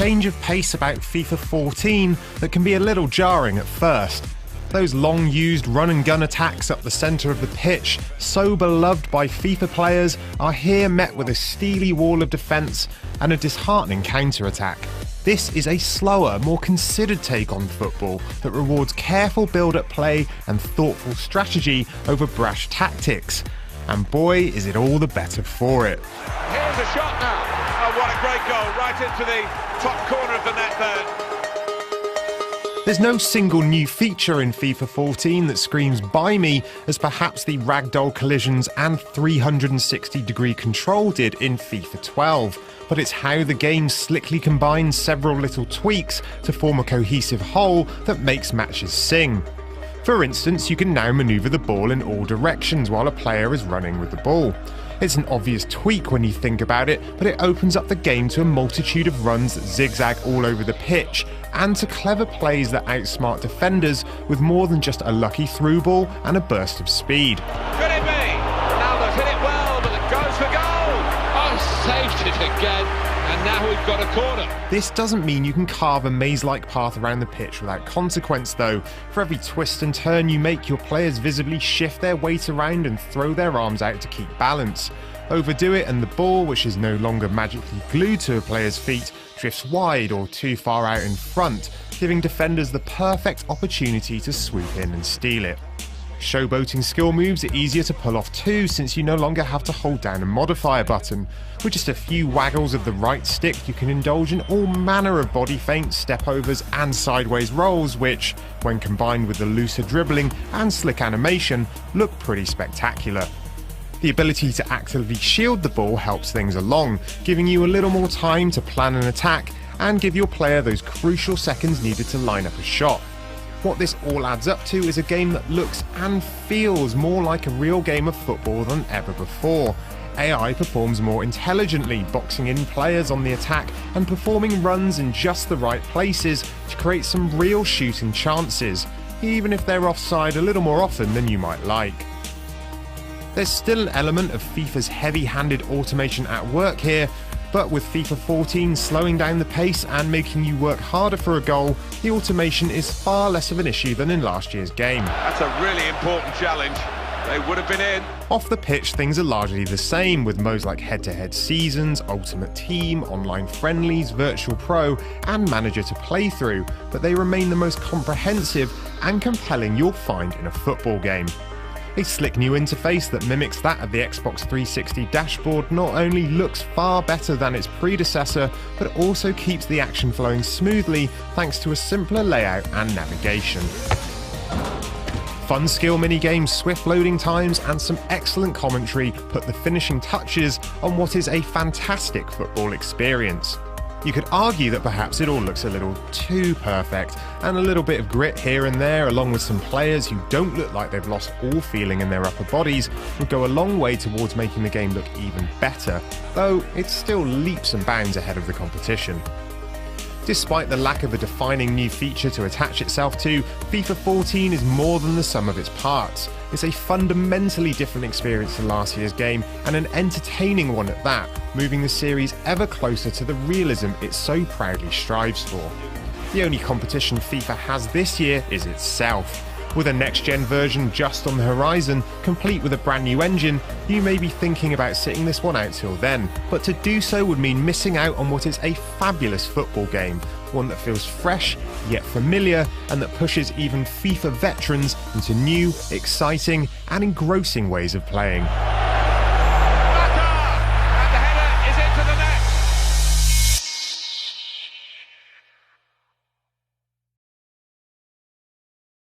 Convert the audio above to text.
change of pace about FIFA 14 that can be a little jarring at first. Those long-used run-and-gun attacks up the centre of the pitch, so beloved by FIFA players, are here met with a steely wall of defence and a disheartening counter-attack. This is a slower, more considered take on football that rewards careful build-up play and thoughtful strategy over brash tactics. And boy, is it all the better for it. Here's a shot now. Oh, what a great goal, right into the top corner of the net there. There's no single new feature in FIFA 14 that screams "buy me" as perhaps the ragdoll collisions and 360-degree control did in FIFA 12, but it's how the game slickly combines several little tweaks to form a cohesive whole that makes matches sing. For instance, you can now maneuver the ball in all directions while a player is running with the ball. It's an obvious tweak when you think about it, but it opens up the game to a multitude of runs that zigzag all over the pitch, and to clever plays that outsmart defenders with more than just a lucky through ball and a burst of speed. Could it be? Ronaldo's hit it well, but it goes for goal! Oh, saved it again, and now we've got a corner. This doesn't mean you can carve a maze-like path around the pitch without consequence though. For every twist and turn you make, your players visibly shift their weight around and throw their arms out to keep balance. Overdo it and the ball, which is no longer magically glued to a player's feet, drifts wide or too far out in front, giving defenders the perfect opportunity to swoop in and steal it. Showboating skill moves are easier to pull off too, since you no longer have to hold down a modifier button. With just a few waggles of the right stick, you can indulge in all manner of body feints, stepovers and sideways rolls which, when combined with the looser dribbling and slick animation, look pretty spectacular. The ability to actively shield the ball helps things along, giving you a little more time to plan an attack and give your player those crucial seconds needed to line up a shot. What this all adds up to is a game that looks and feels more like a real game of football than ever before. AI performs more intelligently, boxing in players on the attack and performing runs in just the right places to create some real shooting chances, even if they're offside a little more often than you might like. There's still an element of FIFA's heavy-handed automation at work here, but with FIFA 14 slowing down the pace and making you work harder for a goal, the automation is far less of an issue than in last year's game. That's a really important challenge. They would have been in. Off the pitch, things are largely the same, with modes like head-to-head seasons, ultimate team, online friendlies, virtual pro, and manager to play through, but they remain the most comprehensive and compelling you'll find in a football game. A slick new interface that mimics that of the Xbox 360 dashboard not only looks far better than its predecessor, but also keeps the action flowing smoothly thanks to a simpler layout and navigation. Fun skill mini-games, swift loading times, and some excellent commentary put the finishing touches on what is a fantastic football experience. You could argue that perhaps it all looks a little too perfect, and a little bit of grit here and there, along with some players who don't look like they've lost all feeling in their upper bodies, would go a long way towards making the game look even better, though it's still leaps and bounds ahead of the competition. Despite the lack of a defining new feature to attach itself to, FIFA 14 is more than the sum of its parts. It's a fundamentally different experience to last year's game, and an entertaining one at that, moving the series ever closer to the realism it so proudly strives for. The only competition FIFA has this year is itself. With a next-gen version just on the horizon, complete with a brand new engine, you may be thinking about sitting this one out till then, but to do so would mean missing out on what is a fabulous football game, one that feels fresh yet familiar and that pushes even FIFA veterans into new, exciting and engrossing ways of playing.